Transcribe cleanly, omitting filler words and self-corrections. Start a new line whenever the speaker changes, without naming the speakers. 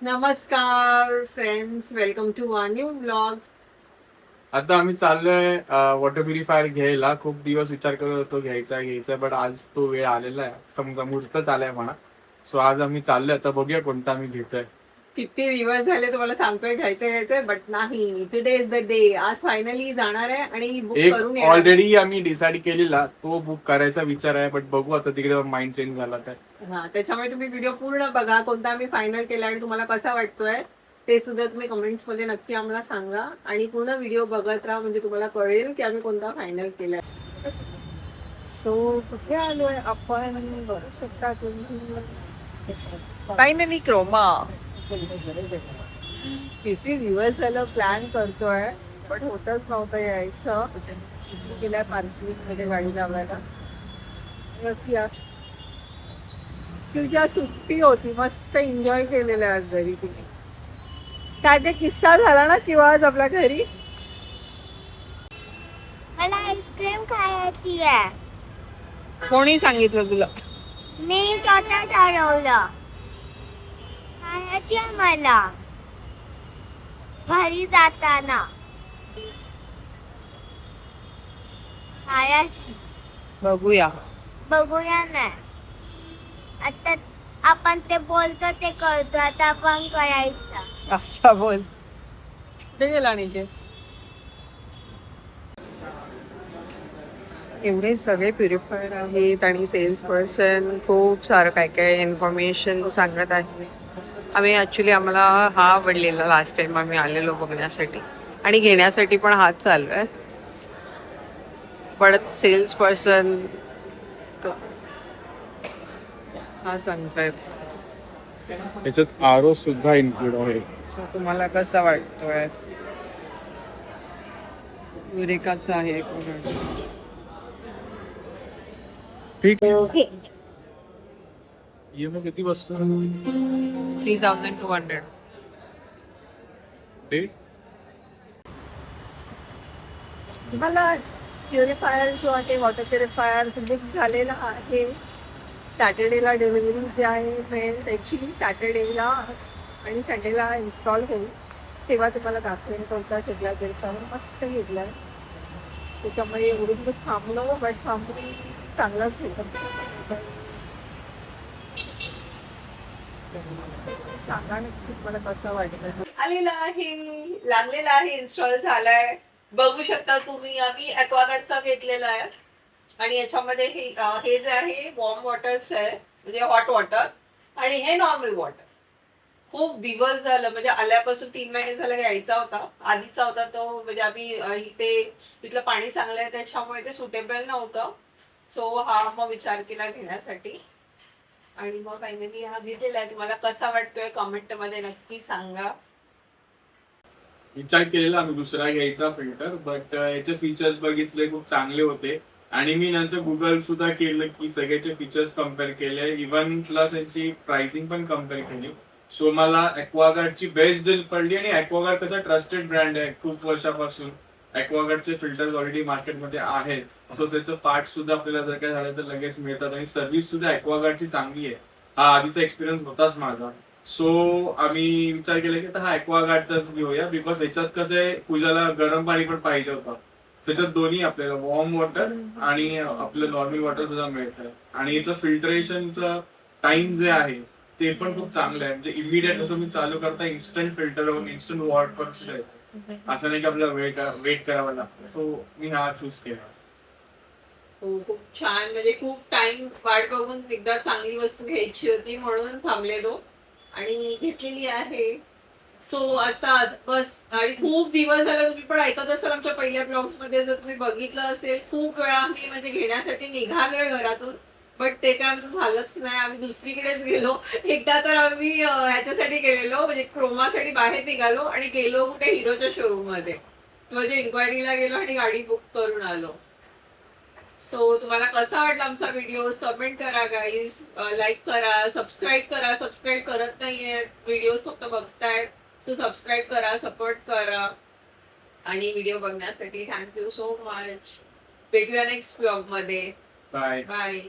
नमस्कार friends, welcome to one new blog.
आता आम्ही चाललोय वॉटर प्युरिफायर घ्यायला. खूप दिवस विचार करत होतो घ्यायचा बट आज तो वेळ आलेला आहे. समजा मुहूर्तच आलाय म्हणा. सो आज आम्ही चाललोय. आता बघूया कोणता आम्ही घेतोय.
किती दिवस झाले तुम्हाला सांगतोय घ्यायचंय बट नाही. Today is the day. आज फायनली जाणार आहे आणि बुक
एक
करून येणार.
ऑलरेडी आम्ही डिसाईड केलेला, तो बुक करायचा विचार आहे. बट बघू आता तिकडे माइंड चेंज झाला काय.
हा, त्याच्यामुळे तुम्ही व्हिडिओ पूर्ण बघा, कोणता आम्ही फायनल केला आणि तुम्हाला कसा वाटतोय ते सुद्धा तुम्ही कमेंट्स मध्ये नक्की आम्हाला सांगा. आणि पूर्ण व्हिडिओ बघत राहा, म्हणजे तुम्हाला कळेल की आम्ही कोणता फायनल केलाय. सो कुठे आलोय आपण बघू शकता तुम्ही. Finally Croma. किती दिवस झालं प्लॅन करतोय पण होतच नव्हतं यायचं. गेल्या पार्किंग मध्ये गाडी लावायला. तुझ्या सुट्टी होती, मस्त एन्जॉय केलेलं आज घरी तिने. काय ते किस्सा झाला ना किंवा आज आपल्या घरी.
मला आईस्क्रीम खायची आहे.
कोणी सांगितलं तुला?
मी स्वतः ठरवलं खायची आहे मला घरी जाताना खायची.
बघूया.
बघूया नाही आता आपण ते बोलतो ते करतो, आता आपण करायचं.
अच्छा बोल. कुठे गेला निके? एवढे सगळे प्युरिफायर आहेत आणि सेल्स पर्सन खूप सारं काय काय इन्फॉर्मेशन सांगत आहे. आम्हाला हा आवडलेला लास्ट टाइम आम्ही आलेलो बघण्यासाठी आणि घेण्यासाठी पण हाच चालू आहे. पण सेल्स पर्सन हा सांगतायत.
त्याच्यात आरो सुद्धा इन्क्लूड आहे.
सो तुम्हाला कसा वाटतोय? युरेकाचा आहे.
ठीक आहे. मग किती बसतो?
3200. मला प्युरिफायर जो आहे वॉटर प्युरिफायर बुक झालेला आहे. सॅटर्डेला डिलिव्हरी जी आहे मिळेल त्याची सॅटर्डेला आणि संडेला इन्स्टॉल होईल. तेव्हा तुम्हाला दाखवेन कोणता घेतला प्युरिफायर. मस्त घेतला आहे. त्याच्यामुळे एवढे दिवस थांबलो बट थांबून चांगलाच घेतला. सांगा नक्की मला कसं वाटलं. आलेला आहे, लागलेला आहे, इन्स्टॉल झालाय. बघू शकता तुम्ही. आम्ही ॲक्वागार्डचा घेतलेला आहे आणि याच्यामध्ये हे जे आहे वॉर्म वॉटरच आहे, म्हणजे हॉट वॉटर, आणि हे नॉर्मल वॉटर. खूप दिवस झालं, म्हणजे आल्यापासून 3 महिने झाले घ्यायचा होता. आधीचा होता तो, म्हणजे आम्ही इथे तिथलं पाणी चांगलं आहे त्याच्यामुळे ते सुटेबल नव्हतं. सो हा मग विचार केला घेण्यासाठी आणि मग फायनली हा घेतलेला आहे. तुम्हाला कसा वाटतोय कमेंट मध्ये नक्की सांगा.
विचार केलेला आम्ही दुसरा घ्यायचा फिल्टर, बट याचे फीचर्स बघितले, खूप चांगले होते. आणि मी नंतर गुगल सुद्धा केलं की सगळ्याचे फीचर्स कम्पेअर केले, इव्हन प्लस याची प्राइसिंग पण कम्पेअर केली. सो मला ॲक्वागार्डची बेस्ट डील पडली. आणि ॲक्वागार्ड कसा ट्रस्टेड ब्रँड आहे खूप वर्षापासून. ॲक्वागार्डचे फिल्टर्स ऑलरेडी मार्केटमध्ये आहेत. सो त्याचं पार्ट सुद्धा आपल्याला जर काय झालं तर लगेच मिळतात आणि सर्व्हिस सुद्धा ॲक्वागार्डची चांगली आहे. हा आधीचा एक्सपिरियन्स होताच माझा. सो आम्ही विचार केला की आता हा ॲक्वागार्डचाच घेऊया, बिकॉज याच्यात कसं आहे, पूजाला गरम पाणी पण पाहिजे होतं. त्याच्यात दोन्ही आपल्याला वॉर्म वॉटर आणि आपलं नॉर्मल वॉटर सुद्धा मिळतं. आणि इथं फिल्टरेशनचं टाइम जे आहे ते पण खूप चांगलं आहे. म्हणजे इमिडिएट तुम्ही चालू करता, इन्स्टंट फिल्टर होऊन इन्स्टंट वॉटर सुद्धा येतं. असं नाही की आपल्याला वेट करावा लागतं. सो मी हा चूज केला.
खूप छान. म्हणजे खूप टाइम वाट बघून एकदा चांगली वस्तू घ्यायची होती म्हणून थांबलेलो आणि घेतलेली आहे. सो आता बस. आणि खूप दिवस झाले, तुम्ही पण ऐकत असाल आमच्या पहिल्या ब्लॉग्स मध्ये, जर तुम्ही बघितलं असेल, खूप वेळा आम्ही म्हणजे घेण्यासाठी निघालोय घरातून, बट ते काय आमचं झालंच नाही. आम्ही दुसरीकडेच गेलो. एकदा तर आम्ही ह्याच्यासाठी गेलेलो, म्हणजे क्रोमासाठी बाहेर निघालो आणि गेलो कुठे हिरोच्या शोरूम मध्ये, म्हणजे इन्क्वायरीला गेलो आणि गाडी बुक करून आलो. सो तुम्हाला कसा वाटला आमचा व्हिडिओ कमेंट करा गाईज. लाईक करा, सबस्क्राईब करा. सबस्क्राईब करत नाहीये, व्हिडिओज फक्त बघतायत. सो सबस्क्राईब करा, सपोर्ट करा आणि व्हिडिओ बघण्यासाठी थँक्यू सो मच. भेटूया नेक्स्ट ब्लॉग मध्ये.
बाय.
बाय.